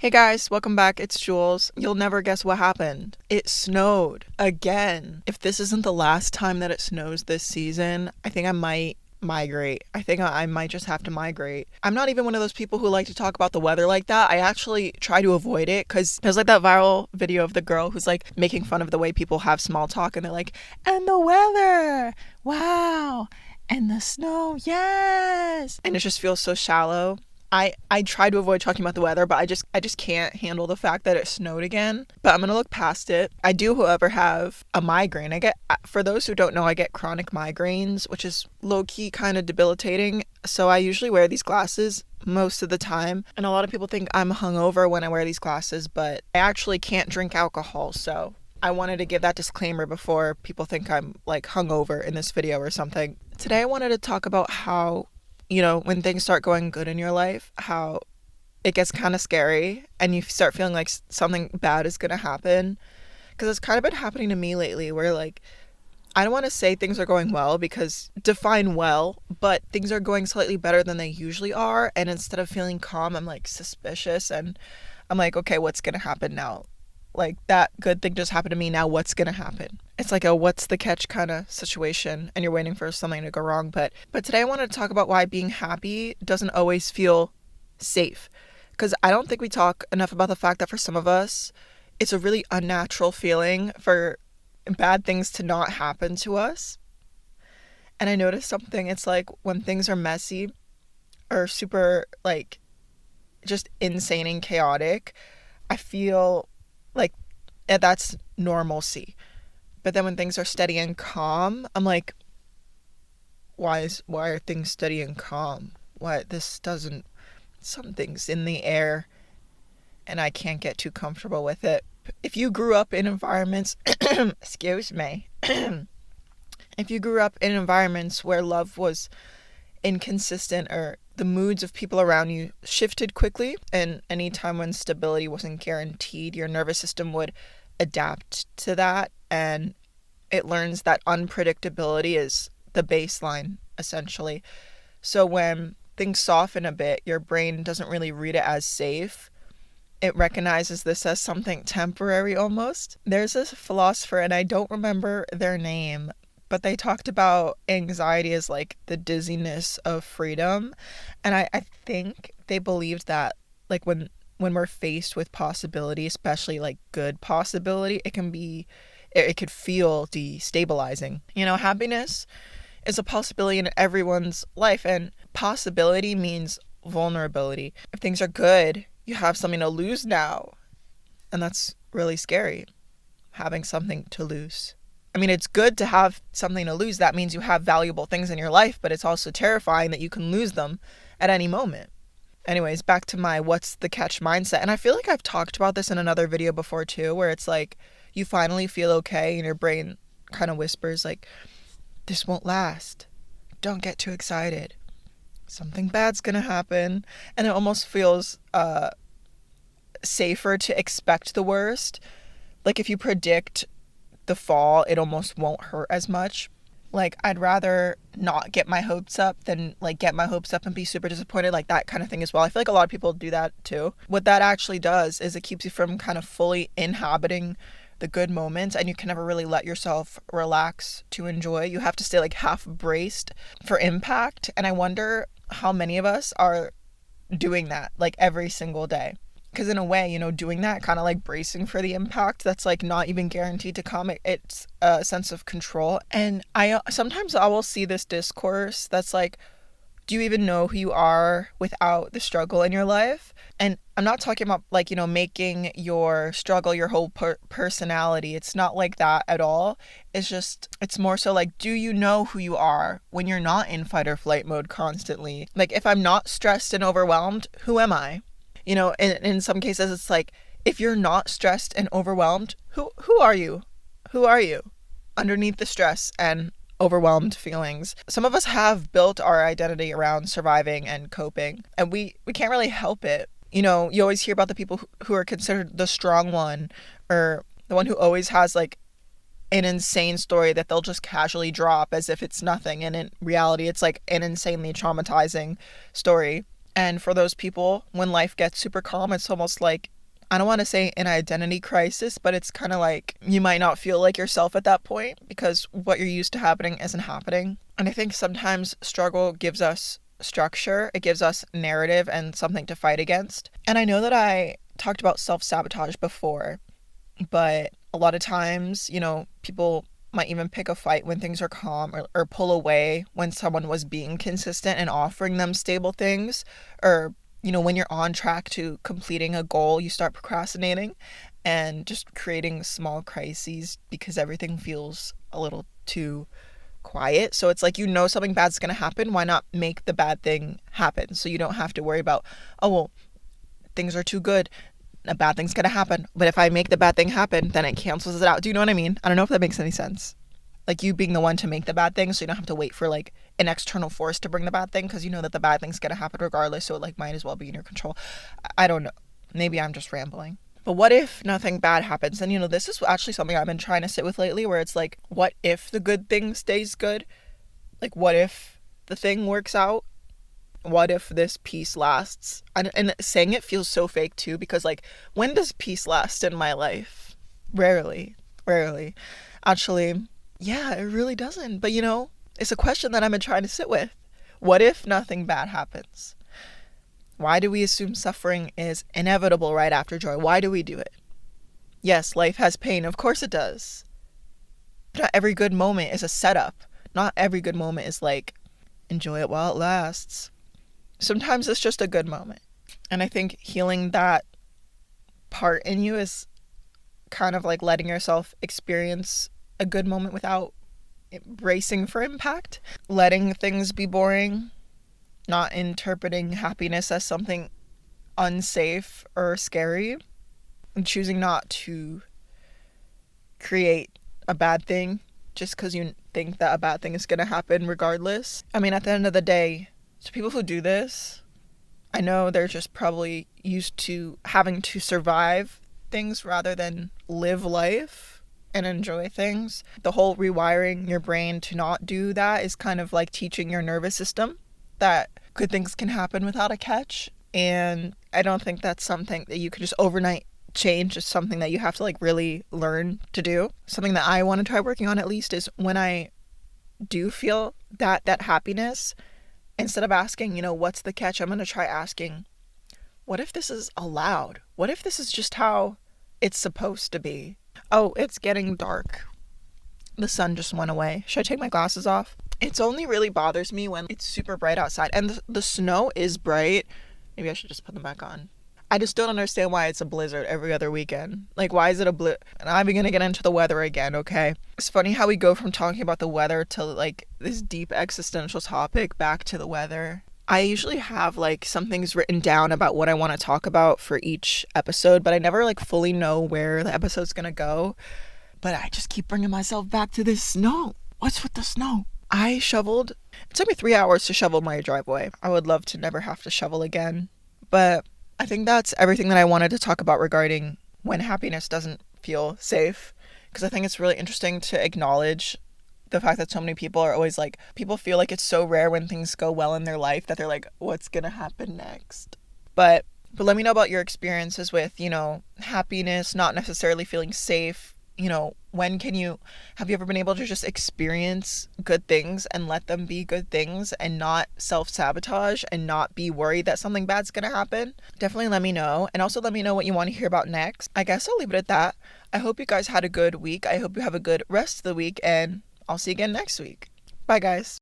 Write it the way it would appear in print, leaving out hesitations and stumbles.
Hey guys, welcome back. It's Jules. You'll never guess what happened. It snowed again. If this isn't the last time that it snows this season, I think I might migrate. I think I might just have to migrate. I'm not even one of those people who like to talk about the weather like that. I actually try to avoid it because there's like that viral video of the girl who's like making fun of the way people have small talk and they're like, and the weather, wow, and the snow, yes. And it just feels so shallow. I try to avoid talking about the weather, but I just can't handle the fact that it snowed again. But I'm gonna look past it. I do, however, have a migraine. For those who don't know, I get chronic migraines, which is low-key kind of debilitating. So I usually wear these glasses most of the time. And a lot of people think I'm hungover when I wear these glasses, but I actually can't drink alcohol. So I wanted to give that disclaimer before people think I'm like hungover in this video or something. Today I wanted to talk about how when things start going good in your life, how it gets kind of scary and you start feeling like something bad is going to happen. Because it's kind of been happening to me lately where like, I don't want to say things are going well because define well, but things are going slightly better than they usually are. And instead of feeling calm, I'm like suspicious and I'm like, okay, what's going to happen now? Like that good thing just happened to me. Now what's going to happen? It's like a what's the catch kind of situation and you're waiting for something to go wrong. But today I want to talk about why being happy doesn't always feel safe. Because I don't think we talk enough about the fact that for some of us, it's a really unnatural feeling for bad things to not happen to us. And I noticed something. It's like when things are messy or super like just insane and chaotic, I feel like that's normalcy. But then when things are steady and calm, I'm like, why are things steady and calm? Something's in the air and I can't get too comfortable with it. If you grew up in environments, excuse me, if you grew up in environments where love was inconsistent or the moods of people around you shifted quickly, and any time when stability wasn't guaranteed, your nervous system would adapt to that, and it learns that unpredictability is the baseline, essentially. So when things soften a bit, your brain doesn't really read it as safe. It recognizes this as something temporary almost. There's this philosopher, and I don't remember their name, but they talked about anxiety as like the dizziness of freedom. And I think they believed that like when we're faced with possibility, especially like good possibility, it could feel destabilizing. Happiness is a possibility in everyone's life, and possibility means vulnerability. If things are good, you have something to lose now. And that's really scary, having something to lose. I mean, it's good to have something to lose. That means you have valuable things in your life, but it's also terrifying that you can lose them at any moment. Anyways, back to my what's the catch mindset. And I feel like I've talked about this in another video before too, where it's like you finally feel okay and your brain kind of whispers like, this won't last. Don't get too excited. Something bad's gonna happen. And it almost feels safer to expect the worst. Like if you predict the fall, it almost won't hurt as much. Like I'd rather not get my hopes up than like get my hopes up and be super disappointed, like that kind of thing as well. I feel like a lot of people do that too. What that actually does is it keeps you from kind of fully inhabiting the good moments, and you can never really let yourself relax to enjoy. You have to stay like half braced for impact. And I wonder how many of us are doing that like every single day. Because in a way, doing that, kind of like bracing for the impact that's like not even guaranteed to come, it's a sense of control. And sometimes I will see this discourse that's like, do you even know who you are without the struggle in your life? And I'm not talking about like, making your struggle your whole personality. It's not like that at all. It's more so like, do you know who you are when you're not in fight or flight mode constantly? Like if I'm not stressed and overwhelmed, who am I? In some cases, it's like, if you're not stressed and overwhelmed, who are you? Who are you underneath the stress and overwhelmed feelings? Some of us have built our identity around surviving and coping, and we can't really help it. You always hear about the people who are considered the strong one, or the one who always has like an insane story that they'll just casually drop as if it's nothing. And in reality, it's like an insanely traumatizing story. And for those people, when life gets super calm, it's almost like, I don't want to say an identity crisis, but it's kind of like you might not feel like yourself at that point because what you're used to happening isn't happening. And I think sometimes struggle gives us structure, it gives us narrative and something to fight against. And I know that I talked about self-sabotage before, but a lot of times, people might even pick a fight when things are calm, or pull away when someone was being consistent and offering them stable things, or when you're on track to completing a goal, you start procrastinating and just creating small crises because everything feels a little too quiet. So it's like, something bad's going to happen. Why not make the bad thing happen? So you don't have to worry about, oh, well, things are too good. A bad thing's going to happen. But if I make the bad thing happen, then it cancels it out. Do you know what I mean? I don't know if that makes any sense. Like you being the one to make the bad thing, so you don't have to wait for like an external force to bring the bad thing, because you know that the bad thing's going to happen regardless. So it like might as well be in your control. I don't know. Maybe I'm just rambling. But what if nothing bad happens? And this is actually something I've been trying to sit with lately, where it's like, what if the good thing stays good? Like, what if the thing works out? What if this peace lasts? And saying it feels so fake too, because like, when does peace last in my life? Rarely. Actually, yeah, it really doesn't. But it's a question that I've been trying to sit with. What if nothing bad happens? Why do we assume suffering is inevitable right after joy? Why do we do it? Yes, life has pain. Of course it does. But not every good moment is a setup. Not every good moment is like, enjoy it while it lasts. Sometimes it's just a good moment. And I think healing that part in you is kind of like letting yourself experience a good moment without bracing for impact. Letting things be boring. Not interpreting happiness as something unsafe or scary. And choosing not to create a bad thing just because you think that a bad thing is going to happen regardless. I mean, at the end of the day, to people who do this, I know they're just probably used to having to survive things rather than live life and enjoy things. The whole rewiring your brain to not do that is kind of like teaching your nervous system that good things can happen without a catch. And I don't think that's something that you could just overnight change. Is something that you have to like really learn to do. Something that I want to try working on, at least, is when I do feel that happiness, instead of asking, what's the catch, I'm going to try asking, what if this is allowed? What if this is just how it's supposed to be? Oh, it's getting dark. The sun just went away. Should I take my glasses off? It's only really bothers me when it's super bright outside, and the snow is bright. Maybe I should just put them back on. I just don't understand why it's a blizzard every other weekend. Like, why is it a blizzard? And I'm going to get into the weather again, okay? It's funny how we go from talking about the weather to, like, this deep existential topic back to the weather. I usually have, like, some things written down about what I want to talk about for each episode, but I never, like, fully know where the episode's going to go. But I just keep bringing myself back to this snow. What's with the snow? It took me 3 hours to shovel my driveway. I would love to never have to shovel again. But I think that's everything that I wanted to talk about regarding when happiness doesn't feel safe, because I think it's really interesting to acknowledge the fact that so many people are always like, people feel like it's so rare when things go well in their life that they're like, what's gonna happen next? But let me know about your experiences with, happiness, not necessarily feeling safe. Have you ever been able to just experience good things and let them be good things and not self-sabotage and not be worried that something bad's gonna happen? Definitely let me know. And also let me know what you want to hear about next. I guess I'll leave it at that. I hope you guys had a good week. I hope you have a good rest of the week, and I'll see you again next week. Bye, guys.